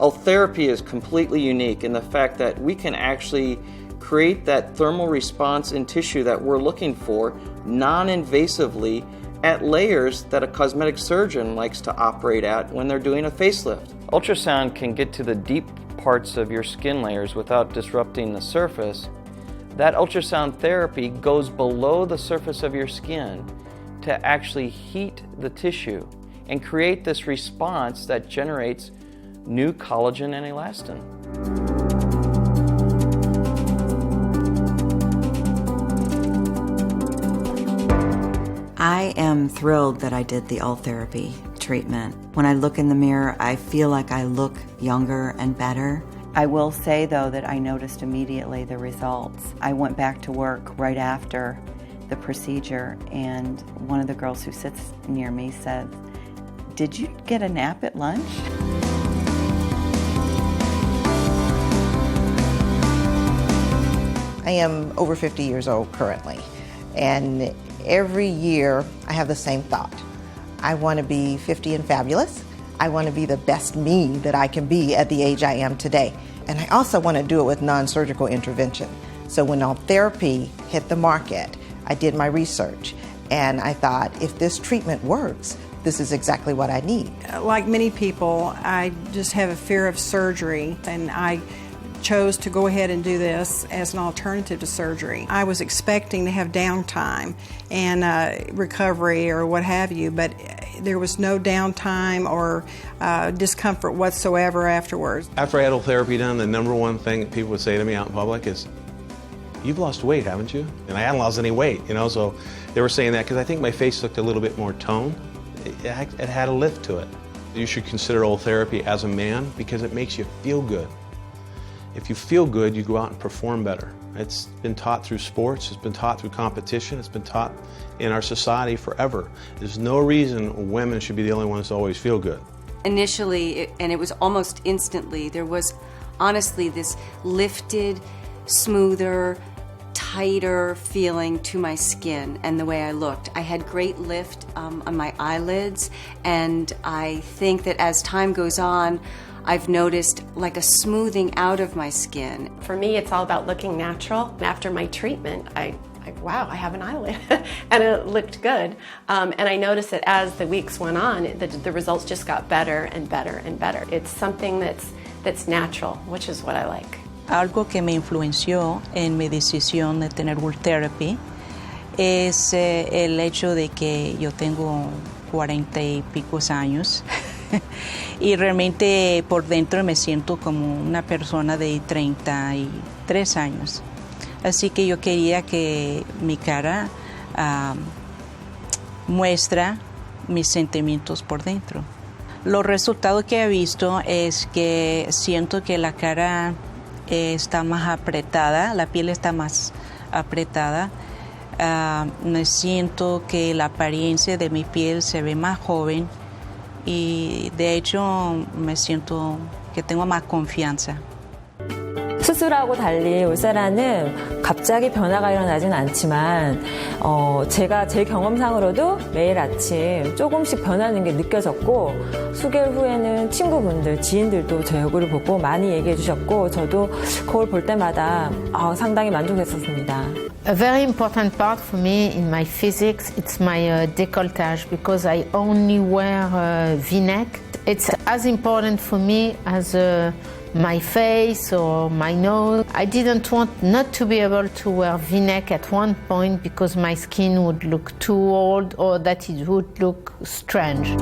Ultherapy is completely unique in the fact that we can actually create that thermal response in tissue that we're looking for non-invasively at layers that a cosmetic surgeon likes to operate at when they're doing a facelift. Ultrasound can get to the deep parts of your skin layers without disrupting the surface. That ultrasound therapy goes below the surface of your skin to actually heat the tissue and create this response that generates new collagen and elastin. I am thrilled that I did the Ultherapy treatment. When I look in the mirror, I feel like I look younger and better. I will say, though, that I noticed immediately the results. I went back to work right after the procedure, and one of the girls who sits near me said, "Did you get a nap at lunch?" I am over 50 years old currently, and every year I have the same thought. I want to be 50 and fabulous. I want to be the best me that I can be at the age I am today. And I also want to do it with non-surgical intervention. So when Ultherapy hit the market, I did my research, and I thought, if this treatment works, this is exactly what I need. Like many people, I just have a fear of surgery, and I chose to go ahead and do this as an alternative to surgery. I was expecting to have downtime and recovery or what have you, but there was no downtime or discomfort whatsoever afterwards. After I had Ultherapy done, the number one thing that people would say to me out in public is, "You've lost weight, haven't you?" And I hadn't lost any weight, so they were saying that because I think my face looked a little bit more toned. It had a lift to it. You should consider Ultherapy as a man because it makes you feel good. If you feel good, you go out and perform better. It's been taught through sports, it's been taught through competition, it's been taught in our society forever. There's no reason women should be the only ones to always feel good. Initially, and it was almost instantly, there was honestly this lifted, smoother, tighter feeling to my skin and the way I looked. I had great lift on my eyelids, and I think that as time goes on, I've noticed like a smoothing out of my skin. For me, it's all about looking natural. After my treatment, wow, I have an eyelid, and it looked good. And I noticed that as the weeks went on, the results just got better and better and better. It's something that's natural, which is what I like. Algo que me influenció en mi decisión de tener Ultherapy es el hecho de que yo tengo 40 y pico años. Y realmente por dentro me siento como una persona de 33 años. Así que yo quería que mi cara muestra mis sentimientos por dentro. Los resultados que he visto es que siento que la cara está más apretada, la piel está más apretada. Me siento que la apariencia de mi piel se ve más joven. Y de hecho me siento que tengo más confianza. 수술하고 달리 울세라는 갑자기 변화가 일어나진 않지만 제가 제 경험상으로도 매일 아침 조금씩 변하는 게 느껴졌고 수개월 후에는 친구분들, 지인들도 제 얼굴을 보고 많이 얘기해 주셨고 저도 거울 볼 때마다 상당히 만족했었습니다. A very important part for me in my physics, it's my décolletage because I only wear V-neck. It's as important for me as my face or my nose. I didn't want not to be able to wear V-neck at one point because my skin would look too old or that it would look strange.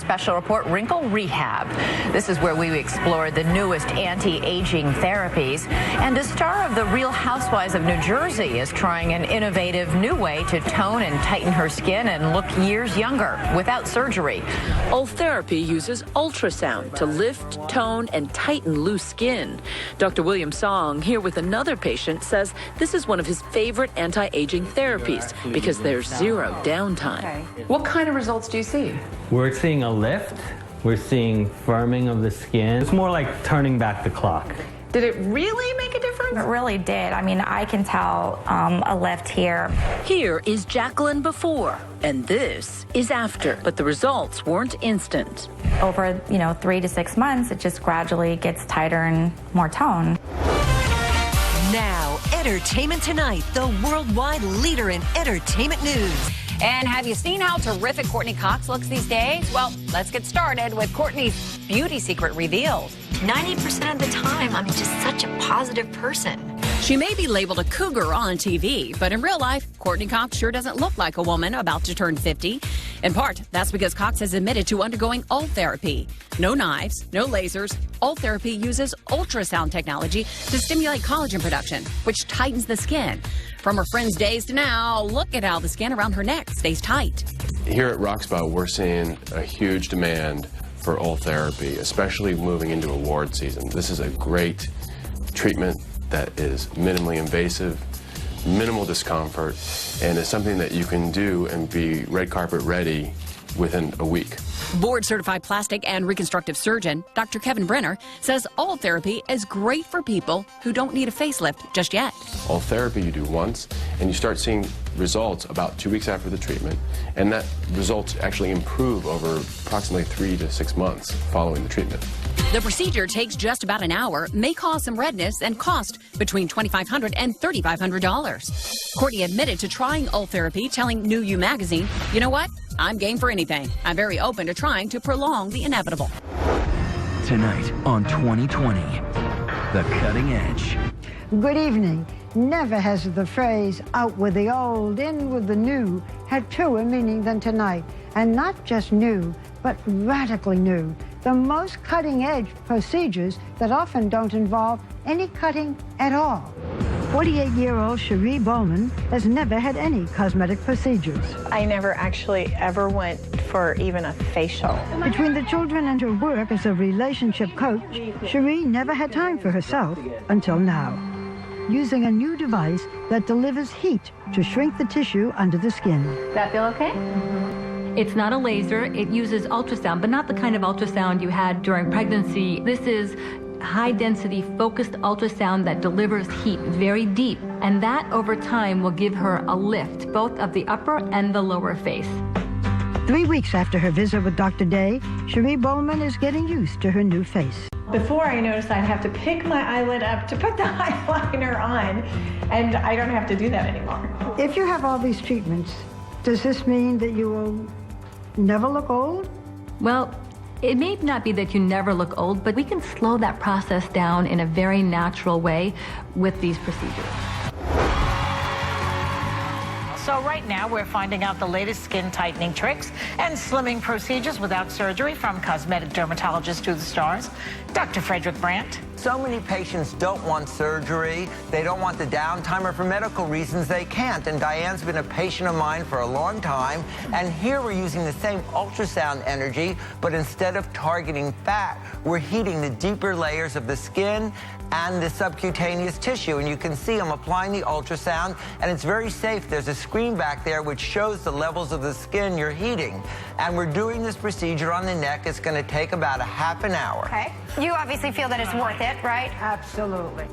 special report, Wrinkle Rehab. This is where we explore the newest anti-aging therapies. And a star of the Real Housewives of New Jersey is trying an innovative new way to tone and tighten her skin and look years younger without surgery. Ultherapy uses ultrasound to lift, tone, and tighten loose skin. Dr. William Song, here with another patient, says this is one of his favorite anti-aging therapies because there's zero downtime. What kind of results do you see? We're seeing a lift. We're seeing firming of the skin. It's more like turning back the clock. Did it really make a difference? It really did. I mean, I can tell a lift here. Here is Jacqueline before, and this is after. But the results weren't instant. Over, 3 to 6 months, it just gradually gets tighter and more tone. Now, Entertainment Tonight, the worldwide leader in entertainment news. And have you seen how terrific Courtney Cox looks these days? Well, let's get started with Courtney's beauty secret revealed. 90% of the time, I'm just such a positive person. She may be labeled a cougar on TV, but in real life, Courtney Cox sure doesn't look like a woman about to turn 50. In part, that's because Cox has admitted to undergoing Ultherapy. No knives, no lasers. Ultherapy uses ultrasound technology to stimulate collagen production, which tightens the skin. From her friend's days to now, look at how the skin around her neck stays tight. Here at Roxpo, we're seeing a huge demand for Ultherapy, especially moving into award season. This is a great treatment that is minimally invasive, minimal discomfort, and is something that you can do and be red carpet ready within a week. Board-certified plastic and reconstructive surgeon Dr. Kevin Brenner says Ultherapy is great for people who don't need a facelift just yet. Ultherapy you do once, and you start seeing results about 2 weeks after the treatment, and that results actually improve over approximately 3 to 6 months following the treatment. The procedure takes just about an hour, may cause some redness, and cost between $2,500 and $3,500. Courtney admitted to trying Ultherapy, telling New You magazine, "You know what? I'm game for anything. I'm very open to trying to prolong the inevitable." Tonight on 2020, The Cutting Edge. Good evening. Never has the phrase out with the old, in with the new had truer meaning than tonight. And not just new, but radically new. The most cutting-edge procedures that often don't involve any cutting at all. 48-year-old Cherie Bowman has never had any cosmetic procedures. I never actually ever went for even a facial. Between the children and her work as a relationship coach, Cherie never had time for herself until now. Using a new device that delivers heat to shrink the tissue under the skin. That feel okay? It's not a laser. It uses ultrasound, but not the kind of ultrasound you had during pregnancy. This is high-density focused ultrasound that delivers heat very deep, and that over time will give her a lift, both of the upper and the lower face. 3 weeks after her visit with Dr. Day, Cherie Bowman is getting used to her new face. Before I noticed I'd have to pick my eyelid up to put the eyeliner on, and I don't have to do that anymore. If you have all these treatments, does this mean that you will never look old? Well, it may not be that you never look old, but we can slow that process down in a very natural way with these procedures. So right now we're finding out the latest skin tightening tricks and slimming procedures without surgery from cosmetic dermatologist to the stars, Dr. Frederick Brandt. So many patients don't want surgery, they don't want the downtime, or for medical reasons they can't. And Diane's been a patient of mine for a long time, and here we're using the same ultrasound energy, but instead of targeting fat, we're heating the deeper layers of the skin and the subcutaneous tissue. And you can see I'm applying the ultrasound, and it's very safe. There's a screen back there which shows the levels of the skin you're heating. And we're doing this procedure on the neck. It's going to take about a half an hour. Okay. You obviously feel that it's worth it, right? Absolutely.